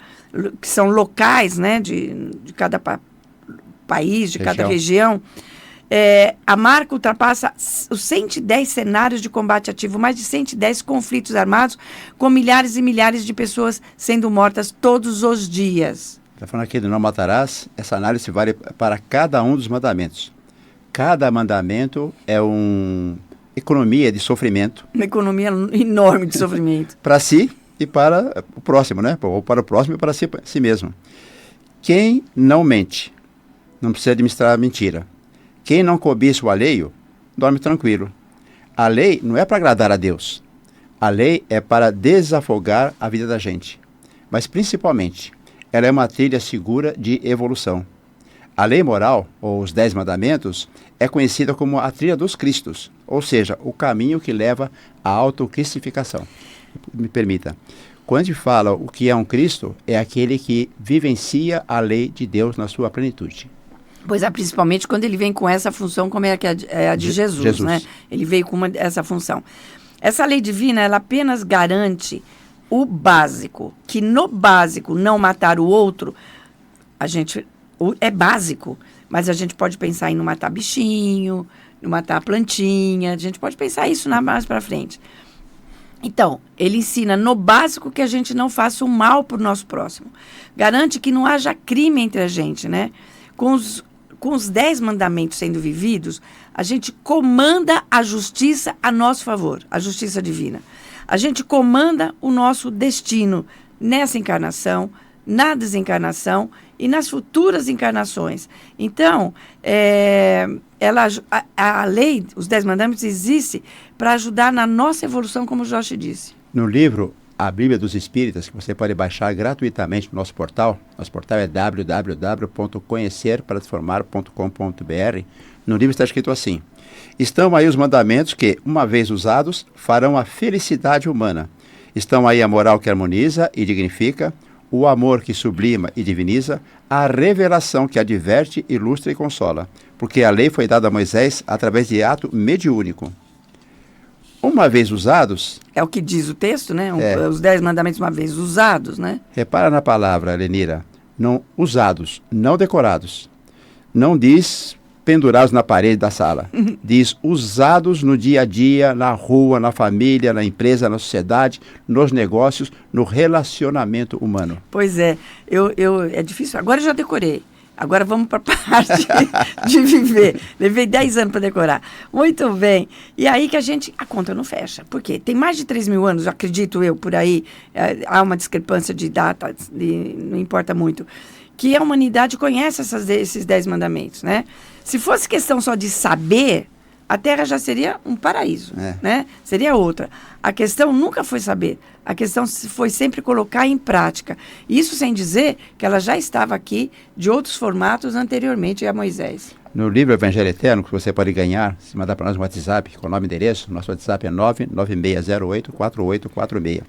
que são locais, né, de cada país, de cada região, a marca ultrapassa os 110 cenários de combate ativo, mais de 110 conflitos armados, com milhares e milhares de pessoas sendo mortas todos os dias. Está falando aqui do não matarás, essa análise vale para cada um dos mandamentos. Cada mandamento é uma economia de sofrimento. Uma economia enorme de sofrimento. Para si e para o próximo, né? Ou para o próximo e para si mesmo. Quem não mente, não precisa administrar a mentira. Quem não cobiça o alheio, dorme tranquilo. A lei não é para agradar a Deus. A lei é para desafogar a vida da gente. Mas, principalmente, ela é uma trilha segura de evolução. A lei moral, ou os 10 mandamentos, é conhecida como a trilha dos Cristos, ou seja, o caminho que leva à autocristificação. Me permita. Quando a gente fala o que é um Cristo, é aquele que vivencia a lei de Deus na sua plenitude. Pois é, principalmente quando ele vem com essa função, como é a de Jesus, né? Ele veio com essa função. Essa lei divina, ela apenas garante o básico, que no básico, não matar o outro, é básico, mas a gente pode pensar em não matar bichinho, não matar plantinha, a gente pode pensar isso mais para frente. Então, ele ensina no básico que a gente não faça o mal para o nosso próximo. Garante que não haja crime entre a gente, né? Com os 10 mandamentos sendo vividos, a gente comanda a justiça a nosso favor, a justiça divina. A gente comanda o nosso destino nessa encarnação, na desencarnação e nas futuras encarnações. Então, a lei, os 10 mandamentos, existe para ajudar na nossa evolução, como o Joshi disse. No livro A Bíblia dos Espíritas, que você pode baixar gratuitamente no nosso portal é www.conhecerparatransformar.com.br. No livro está escrito assim: estão aí os mandamentos que, uma vez usados, farão a felicidade humana. Estão aí a moral que harmoniza e dignifica, o amor que sublima e diviniza, a revelação que adverte, ilustra e consola. Porque a lei foi dada a Moisés através de ato mediúnico. Uma vez usados... É o que diz o texto, né? Os 10 mandamentos uma vez usados, né? Repara na palavra, Lenira. Não, usados, não decorados. Não diz pendurados na parede da sala. Diz usados no dia a dia, na rua, na família, na empresa, na sociedade, nos negócios, no relacionamento humano. Pois é. É difícil. Agora eu já decorei. Agora vamos para a parte de viver. Levei 10 anos para decorar. Muito bem. E aí que a conta não fecha. Por quê? Tem mais de 3 mil anos, acredito eu, por aí, há uma discrepância de data, não importa muito, que a humanidade conhece esses 10 mandamentos, né? Se fosse questão só de saber, a Terra já seria um paraíso, né? Seria outra. A questão nunca foi saber. A questão foi sempre colocar em prática. Isso sem dizer que ela já estava aqui de outros formatos anteriormente a Moisés. No livro Evangelho Eterno, que você pode ganhar, se mandar para nós um WhatsApp com o nome e endereço, nosso WhatsApp é 996084846.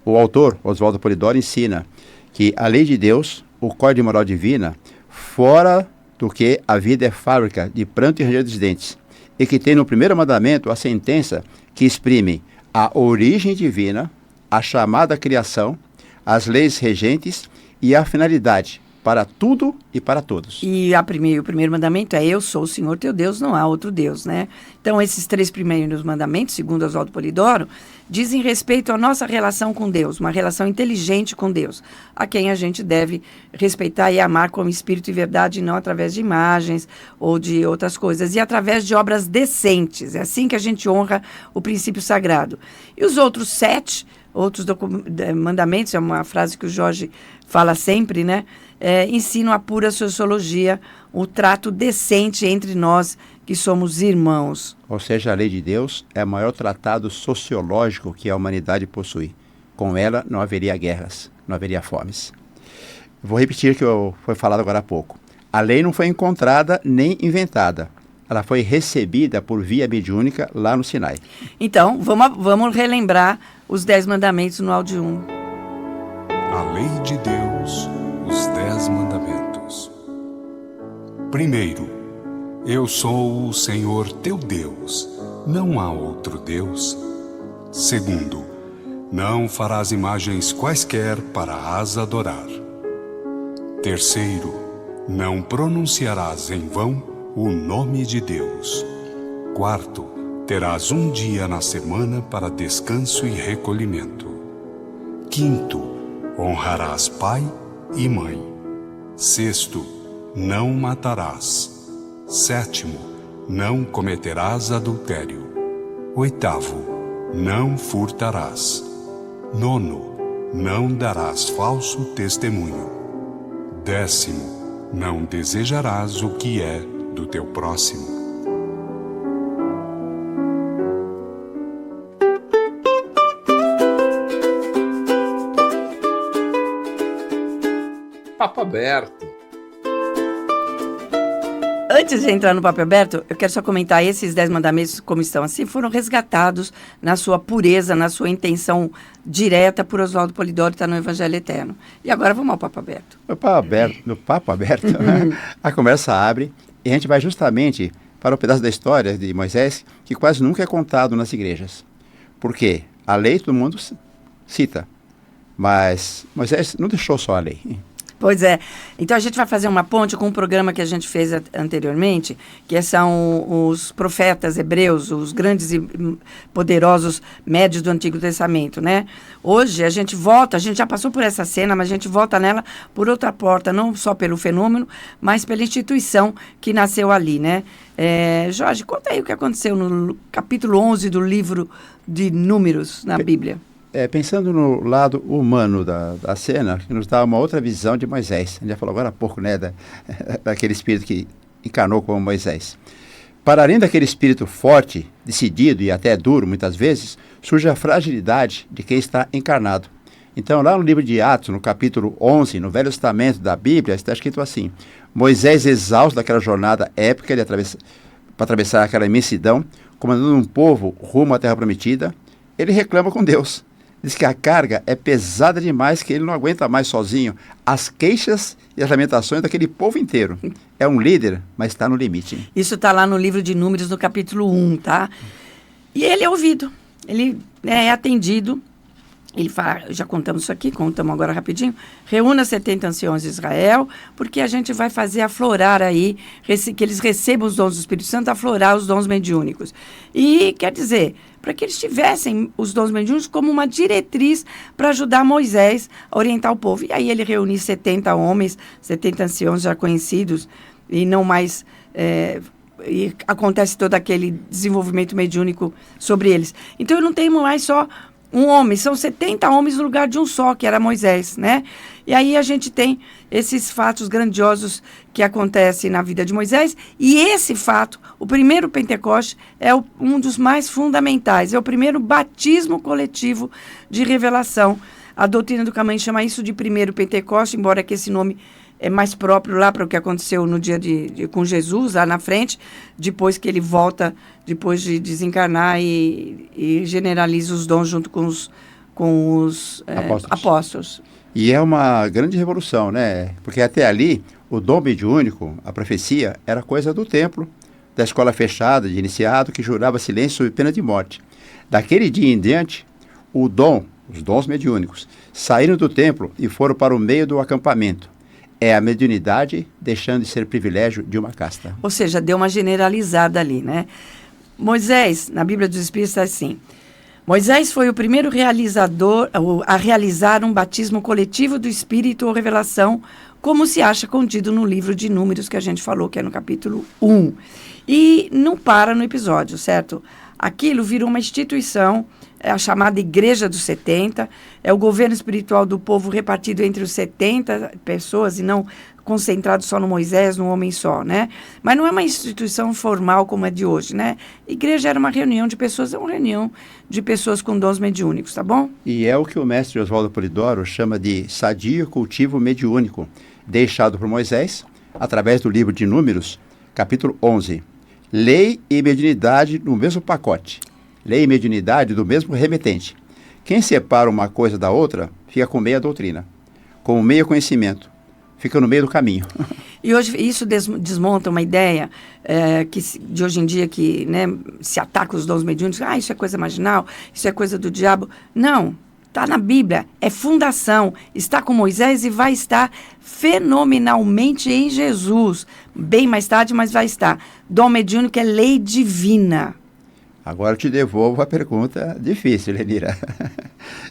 O autor, Oswaldo Polidoro, ensina que a lei de Deus, o código de moral divina, fora do que a vida é fábrica de pranto e ranger dos dentes, e que tem no primeiro mandamento a sentença que exprime a origem divina, a chamada criação, as leis regentes e a finalidade para tudo e para todos. E o primeiro mandamento é: eu sou o Senhor teu Deus, não há outro Deus, né? Então, esses 3 primeiros mandamentos, segundo Oswaldo Polidoro, dizem respeito à nossa relação com Deus, uma relação inteligente com Deus, a quem a gente deve respeitar e amar como espírito e verdade, e não através de imagens ou de outras coisas, e através de obras decentes. É assim que a gente honra o princípio sagrado. E os outros 7, mandamentos, é uma frase que o Jorge fala sempre, né? Ensinam a pura sociologia, o trato decente entre nós que somos irmãos. Ou seja, a lei de Deus é o maior tratado sociológico que a humanidade possui. Com ela não haveria guerras, não haveria fomes. Vou repetir o que foi falado agora há pouco. A lei não foi encontrada nem inventada. Ela foi recebida por via mediúnica lá no Sinai. Então, vamos relembrar os 10 mandamentos no áudio 1. A lei de Deus, os 10 mandamentos. Primeiro, eu sou o Senhor teu Deus, não há outro Deus. Segundo, não farás imagens quaisquer para as adorar. Terceiro, não pronunciarás em vão o nome de Deus. Quarto, terás um dia na semana para descanso e recolhimento. Quinto, honrarás pai e mãe. Sexto, não matarás. Sétimo, não cometerás adultério. Oitavo, não furtarás. Nono, não darás falso testemunho. 10º, não desejarás o que é do teu próximo. Papo aberto. Antes de entrar no Papo Aberto, eu quero só comentar esses 10 mandamentos como estão assim, foram resgatados na sua pureza, na sua intenção direta por Oswaldo Polidoro, está no Evangelho Eterno. E agora vamos ao Papo Aberto. No Papo Aberto, a conversa abre e a gente vai justamente para o pedaço da história de Moisés que quase nunca é contado nas igrejas. Porque a lei todo mundo cita, mas Moisés não deixou só a lei. Pois é. Então, a gente vai fazer uma ponte com um programa que a gente fez anteriormente, que são os profetas hebreus, os grandes e poderosos médios do Antigo Testamento, né? Hoje, a gente volta, a gente já passou por essa cena, mas a gente volta nela por outra porta, não só pelo fenômeno, mas pela instituição que nasceu ali, né? Jorge, conta aí o que aconteceu no capítulo 11 do livro de Números na Bíblia. Pensando no lado humano da cena, que nos dá uma outra visão de Moisés. A gente já falou agora há pouco, né, daquele espírito que encarnou como Moisés. Para além daquele espírito forte, decidido e até duro, muitas vezes, surge a fragilidade de quem está encarnado. Então, lá no livro de Atos, no capítulo 11, no Velho Testamento da Bíblia, está escrito assim: Moisés, exausto daquela jornada épica para atravessar aquela imensidão, comandando um povo rumo à Terra Prometida, ele reclama com Deus. Diz que a carga é pesada demais, que ele não aguenta mais sozinho as queixas e as lamentações daquele povo inteiro. É um líder, mas está no limite. Isso está lá no livro de Números, no capítulo 1, tá? E ele é ouvido, ele é atendido. Ele fala, já contamos isso aqui, contamos agora rapidinho. Reúna 70 anciões de Israel, porque a gente vai fazer aflorar aí, que eles recebam os dons do Espírito Santo, aflorar os dons mediúnicos. E, quer dizer, para que eles tivessem os dons mediúnicos como uma diretriz para ajudar Moisés a orientar o povo. E aí ele reuniu 70 homens, 70 anciões já conhecidos, e não mais... e acontece todo aquele desenvolvimento mediúnico sobre eles. Então, eu não tenho mais só um homem, são 70 homens no lugar de um só, que era Moisés, né? E aí a gente tem esses fatos grandiosos que acontecem na vida de Moisés, e esse fato, o primeiro Pentecoste, é um dos mais fundamentais, é o primeiro batismo coletivo de revelação. A doutrina do Caminho chama isso de primeiro Pentecoste, embora que esse nome é mais próprio lá para o que aconteceu no dia com Jesus, lá na frente, depois que ele volta, depois de desencarnar e generaliza os dons junto com os apóstolos. E é uma grande revolução, né? Porque até ali, o dom mediúnico, a profecia, era coisa do templo, da escola fechada, de iniciado, que jurava silêncio sob pena de morte. Daquele dia em diante, os dons mediúnicos, saíram do templo e foram para o meio do acampamento. É a mediunidade deixando de ser privilégio de uma casta. Ou seja, deu uma generalizada ali, né? Moisés, na Bíblia dos Espíritos, está assim: Moisés foi o primeiro realizador a realizar um batismo coletivo do Espírito ou revelação, como se acha contido no livro de Números, que a gente falou, que é no capítulo 1. E não para no episódio, certo? Aquilo virou uma instituição, é a chamada Igreja dos 70, é o governo espiritual do povo repartido entre os 70 pessoas e não concentrado só no Moisés, num homem só, né? Mas não é uma instituição formal como é de hoje, né? Igreja era uma reunião de pessoas, é uma reunião de pessoas com dons mediúnicos, tá bom? E é o que o mestre Oswaldo Polidoro chama de sadio cultivo mediúnico, deixado por Moisés, através do livro de Números, capítulo 11. Lei e mediunidade no mesmo pacote. Lei e mediunidade do mesmo remetente. Quem separa uma coisa da outra, fica com meia doutrina. Com meio conhecimento. Fica no meio do caminho. E hoje isso desmonta uma ideia de hoje em dia que, né, se ataca os dons mediúnicos. Isso é coisa marginal, isso é coisa do diabo. Não, está na Bíblia, é fundação. Está com Moisés e vai estar fenomenalmente em Jesus. Bem mais tarde, mas vai estar. Dom mediúnico é lei divina. Agora eu te devolvo a pergunta difícil, Lenira.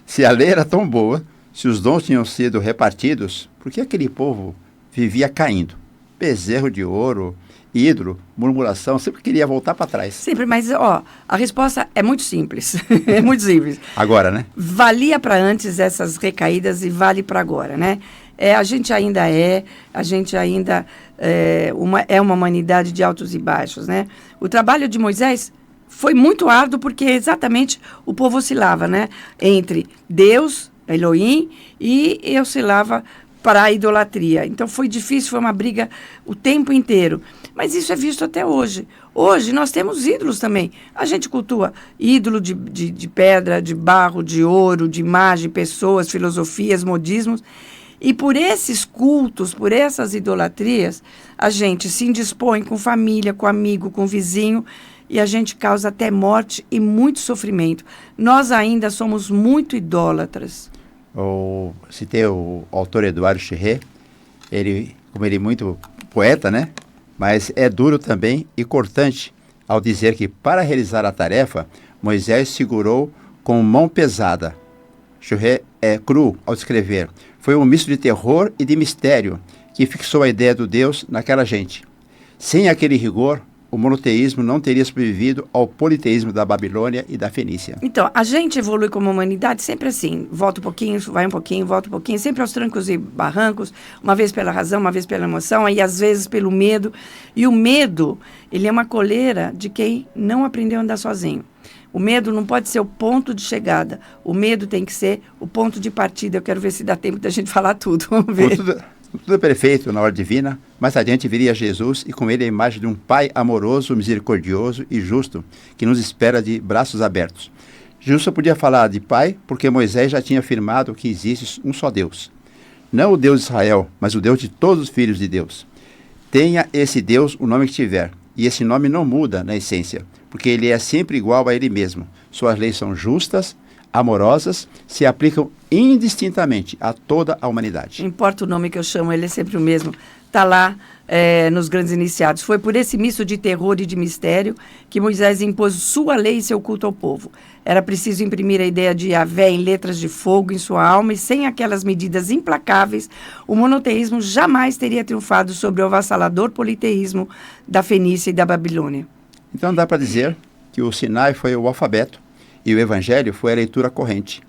Se a lei era tão boa, se os dons tinham sido repartidos, por que aquele povo vivia caindo? Bezerro de ouro ídolo, murmuração, sempre queria voltar para trás. Sempre, mas a resposta é muito simples. É muito simples. Agora, né? Valia para antes essas recaídas e vale para agora, né? A gente ainda é uma humanidade de altos e baixos, né? O trabalho de Moisés foi muito árduo porque exatamente o povo oscilava, né? Entre Deus, Elohim, e oscilava para a idolatria. Então foi difícil, foi uma briga o tempo inteiro. Mas isso é visto até hoje. Hoje nós temos ídolos também. A gente cultua ídolo de pedra, de barro, de ouro, de imagem, pessoas, filosofias, modismos. E por esses cultos, por essas idolatrias, a gente se indispõe com família, com amigo, com vizinho, e a gente causa até morte e muito sofrimento. Nós ainda somos muito idólatras. Citei o autor Eduardo Chirré, como ele é muito poeta, né? Mas é duro também e cortante ao dizer que para realizar a tarefa, Moisés segurou com mão pesada. Chirré é cru ao escrever. Foi um misto de terror e de mistério que fixou a ideia do Deus naquela gente. Sem aquele rigor, o monoteísmo não teria sobrevivido ao politeísmo da Babilônia e da Fenícia. Então, a gente evolui como humanidade sempre assim, volta um pouquinho, vai um pouquinho, volta um pouquinho, sempre aos trancos e barrancos, uma vez pela razão, uma vez pela emoção, aí às vezes pelo medo. E o medo, ele é uma coleira de quem não aprendeu a andar sozinho. O medo não pode ser o ponto de chegada, o medo tem que ser o ponto de partida. Eu quero ver se dá tempo da gente falar tudo, vamos ver. Tudo é perfeito na hora divina, mais adiante viria Jesus e com ele a imagem de um Pai amoroso, misericordioso e justo, que nos espera de braços abertos. Jesus só podia falar de Pai porque Moisés já tinha afirmado que existe um só Deus. Não o Deus de Israel, mas o Deus de todos os filhos de Deus. Tenha esse Deus o nome que tiver, e esse nome não muda na essência, porque ele é sempre igual a ele mesmo. Suas leis são justas, amorosas, se aplicam indistintamente a toda a humanidade. Não importa o nome que eu chamo, ele é sempre o mesmo. Está lá nos grandes iniciados. Foi por esse misto de terror e de mistério que Moisés impôs sua lei e seu culto ao povo. Era preciso imprimir a ideia de Yahvé em letras de fogo em sua alma, e sem aquelas medidas implacáveis, o monoteísmo jamais teria triunfado sobre o avassalador politeísmo da Fenícia e da Babilônia. Então dá para dizer que o Sinai foi o alfabeto e o Evangelho foi a leitura corrente.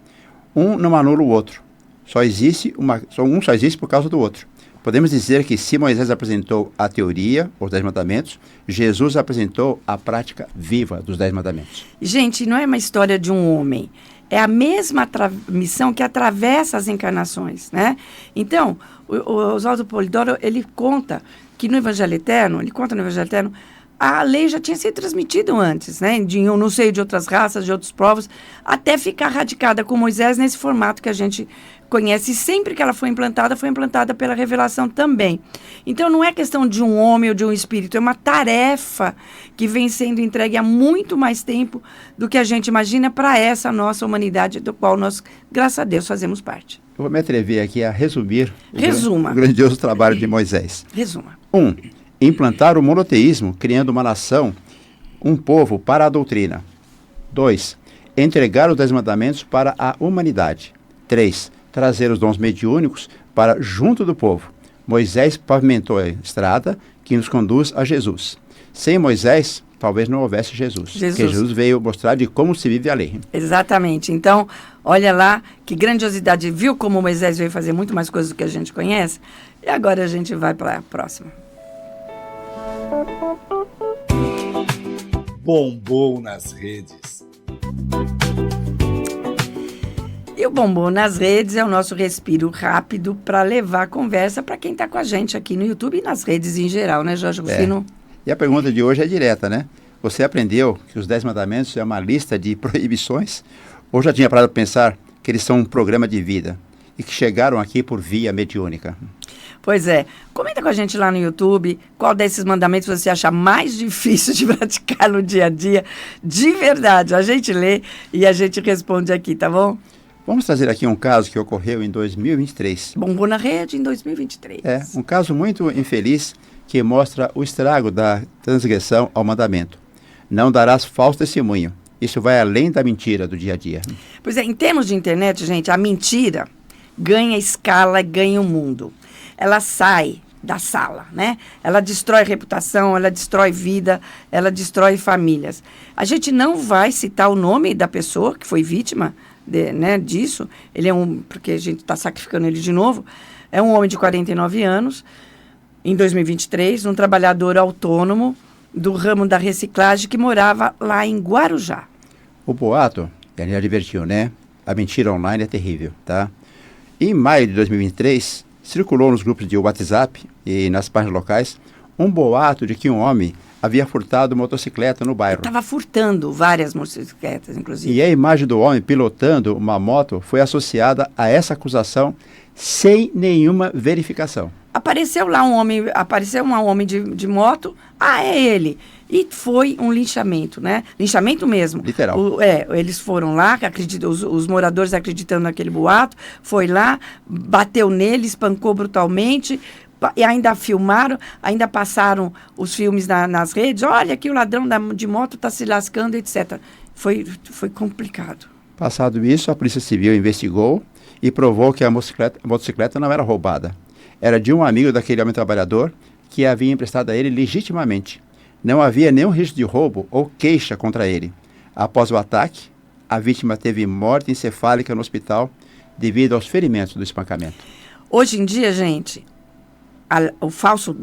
Um não anula o outro. Um só existe por causa do outro. Podemos dizer que se Moisés apresentou a teoria, os 10 mandamentos, Jesus apresentou a prática viva dos 10 mandamentos. Gente, não é uma história de um homem. É a mesma missão que atravessa as encarnações, né? Então, o Oswaldo Polidoro, ele conta no Evangelho Eterno, a lei já tinha sido transmitida antes, né? No seio de outras raças, de outros povos, até ficar radicada com Moisés nesse formato que a gente conhece. E sempre que ela foi implantada pela revelação também. Então, não é questão de um homem ou de um espírito, é uma tarefa que vem sendo entregue há muito mais tempo do que a gente imagina para essa nossa humanidade, do qual nós, graças a Deus, fazemos parte. Eu vou me atrever aqui a resumir o grandioso trabalho de Moisés. Resuma. 1. Implantar o monoteísmo, criando uma nação, um povo para a doutrina. 2. Entregar os 10 mandamentos para a humanidade. 3. Trazer os dons mediúnicos para junto do povo. Moisés pavimentou a estrada que nos conduz a Jesus. Sem Moisés, talvez não houvesse Jesus. Porque Jesus veio mostrar de como se vive a lei. Exatamente. Então, olha lá que grandiosidade. Viu como Moisés veio fazer muito mais coisas do que a gente conhece? E agora a gente vai para a próxima. Bombom nas redes. E o Bombom nas redes é o nosso respiro rápido para levar a conversa para quem está com a gente aqui no YouTube e nas redes em geral, né, Jorge Rufino? E a pergunta de hoje é direta, né? Você aprendeu que os 10 mandamentos é uma lista de proibições? Ou já tinha parado para pensar que eles são um programa de vida e que chegaram aqui por via mediúnica? Pois é. Comenta com a gente lá no YouTube qual desses mandamentos você acha mais difícil de praticar no dia a dia. De verdade, a gente lê e a gente responde aqui, tá bom? Vamos trazer aqui um caso que ocorreu em 2023. Bombou na rede em 2023. É, um caso muito infeliz que mostra o estrago da transgressão ao mandamento. Não darás falso testemunho. Isso vai além da mentira do dia a dia. Pois é, em termos de internet, gente, a mentira ganha escala, ganha o mundo. Ela sai da sala, né? Ela destrói reputação, ela destrói vida, ela destrói famílias. A gente não vai citar o nome da pessoa que foi vítima disso. Ele é porque a gente está sacrificando ele de novo. É um homem de 49 anos, em 2023, um trabalhador autônomo do ramo da reciclagem que morava lá em Guarujá. O boato, ele já divertiu, né? A mentira online é terrível, tá? Em maio de 2023, circulou nos grupos de WhatsApp e nas páginas locais um boato de que um homem havia furtado motocicleta no bairro. Estava furtando várias motocicletas, inclusive. E a imagem do homem pilotando uma moto foi associada a essa acusação sem nenhuma verificação. Apareceu um homem de moto, é ele. E foi um linchamento, né? Linchamento mesmo. Literal. Eles foram lá, os moradores acreditando naquele boato, foi lá, bateu nele, espancou brutalmente, e ainda filmaram, ainda passaram os filmes nas redes. Olha, aqui o ladrão de moto está se lascando, etc. Foi complicado. Passado isso, a Polícia Civil investigou e provou que a motocicleta não era roubada. Era de um amigo daquele homem trabalhador que havia emprestado a ele legitimamente. Não havia nenhum risco de roubo ou queixa contra ele. Após o ataque, a vítima teve morte encefálica no hospital devido aos ferimentos do espancamento. Hoje em dia, gente, o falso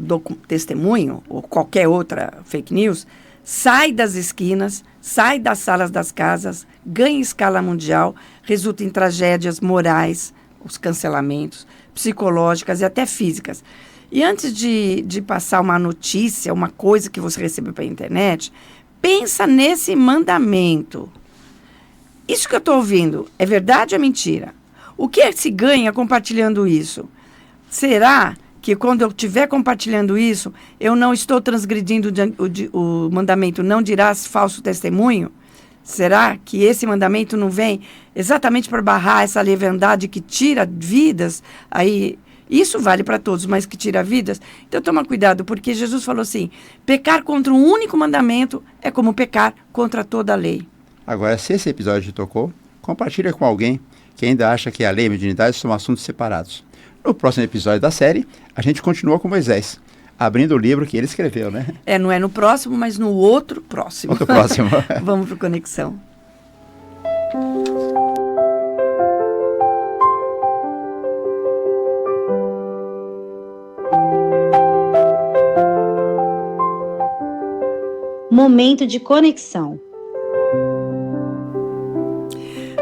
testemunho ou qualquer outra fake news sai das esquinas, sai das salas das casas, ganha escala mundial, resulta em tragédias morais, os cancelamentos, psicológicas e até físicas. E antes de passar uma notícia, uma coisa que você recebeu pela internet, pensa nesse mandamento. Isso que eu estou ouvindo é verdade ou é mentira? O que se ganha compartilhando isso? Será que quando eu estiver compartilhando isso, eu não estou transgredindo o mandamento não dirás falso testemunho? Será que esse mandamento não vem exatamente para barrar essa leviandade que tira vidas? Aí, isso vale para todos, mas que tira vidas. Então toma cuidado, porque Jesus falou assim, pecar contra um único mandamento é como pecar contra toda a lei. Agora, se esse episódio te tocou, compartilha com alguém que ainda acha que a lei e a mediunidade são assuntos separados. No próximo episódio da série, a gente continua com Moisés, abrindo o livro que ele escreveu, né? Não é no próximo, mas no outro próximo. Outro próximo. Vamos para Conexão. Momento de conexão.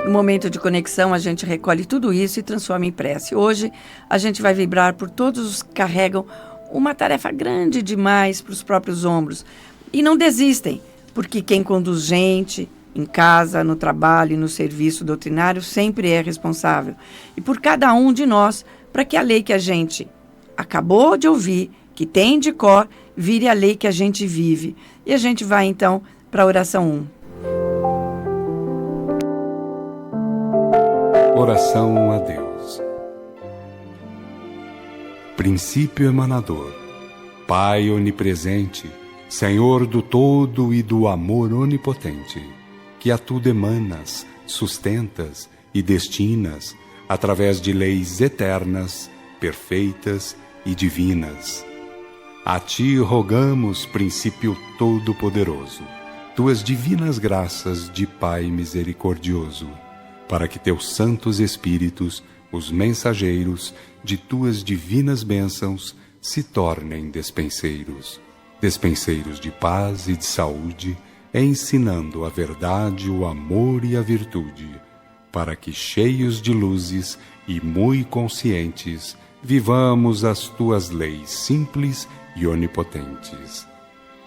No momento de conexão, a gente recolhe tudo isso e transforma em prece. Hoje, a gente vai vibrar por todos os que carregam uma tarefa grande demais para os próprios ombros. E não desistem, porque quem conduz gente em casa, no trabalho e no serviço doutrinário sempre é responsável. E por cada um de nós, para que a lei que a gente acabou de ouvir, que tem de cor, vire a lei que a gente vive. E a gente vai, então, para a oração 1. Oração a Deus. Princípio emanador, Pai onipresente, Senhor do todo e do amor onipotente, que a tudo emanas, sustentas e destinas através de leis eternas, perfeitas e divinas. A Ti rogamos, princípio todo-poderoso, Tuas divinas graças de Pai misericordioso, para que Teus santos espíritos, os mensageiros de Tuas divinas bênçãos, se tornem despenseiros de paz e de saúde, ensinando a verdade, o amor e a virtude, para que, cheios de luzes e muito conscientes, vivamos as Tuas leis simples e onipotentes.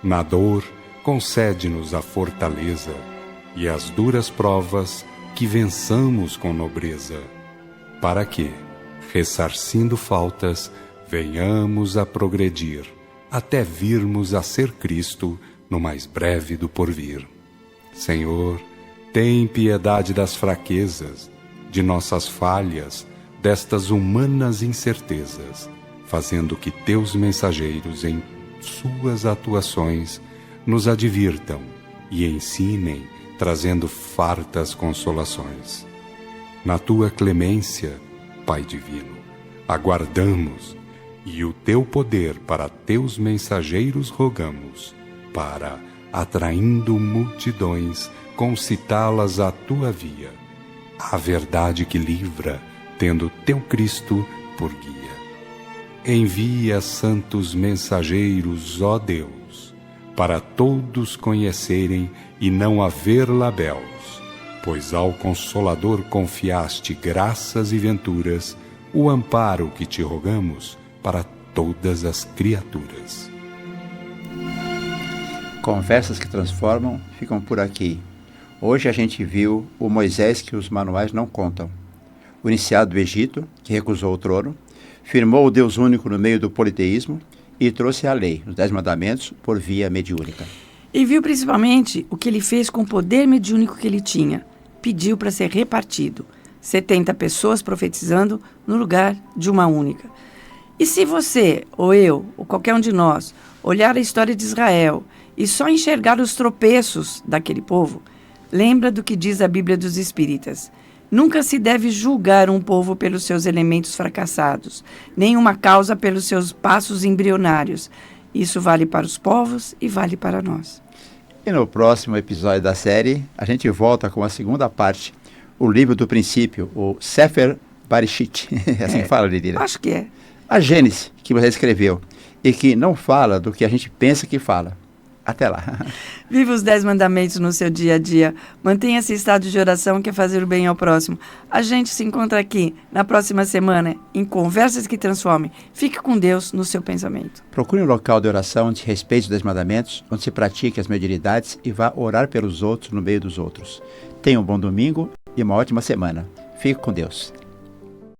Na dor, concede-nos a fortaleza, e as duras provas que vençamos com nobreza, para que, ressarcindo faltas, venhamos a progredir, até virmos a ser Cristo no mais breve do porvir. Senhor, tem piedade das fraquezas, de nossas falhas, destas humanas incertezas, fazendo que Teus mensageiros em suas atuações nos advirtam e ensinem, trazendo fartas consolações. Na Tua clemência, Pai Divino, aguardamos e o teu poder para teus mensageiros rogamos, para, atraindo multidões, concitá-las à tua via, a verdade que livra, tendo teu Cristo por guia. Envia santos mensageiros, ó Deus, para todos conhecerem e não haver labéus, pois ao Consolador confiaste graças e venturas, o amparo que te rogamos para todas as criaturas. Conversas que transformam ficam por aqui. Hoje a gente viu o Moisés que os manuais não contam, o iniciado do Egito, que recusou o trono, firmou o Deus único no meio do politeísmo e trouxe a lei, os 10 mandamentos, por via mediúnica. E viu principalmente o que ele fez com o poder mediúnico que ele tinha. Pediu para ser repartido. 70 pessoas profetizando no lugar de uma única. E se você, ou eu, ou qualquer um de nós, olhar a história de Israel e só enxergar os tropeços daquele povo, lembra do que diz a Bíblia dos Espíritas. Nunca se deve julgar um povo pelos seus elementos fracassados, nem uma causa pelos seus passos embrionários. Isso vale para os povos e vale para nós. E no próximo episódio da série, a gente volta com a segunda parte, o livro do princípio, o Sefer Barishit. É assim que fala, Lirira? Acho que é. A Gênesis, que você escreveu, e que não fala do que a gente pensa que fala. Até lá. Viva os 10 mandamentos no seu dia a dia. Mantenha esse estado de oração que é fazer o bem ao próximo. A gente se encontra aqui na próxima semana em Conversas que Transformem. Fique com Deus no seu pensamento. Procure um local de oração onde se respeite os 10 mandamentos, onde se pratique as mediunidades e vá orar pelos outros no meio dos outros. Tenha um bom domingo e uma ótima semana. Fique com Deus.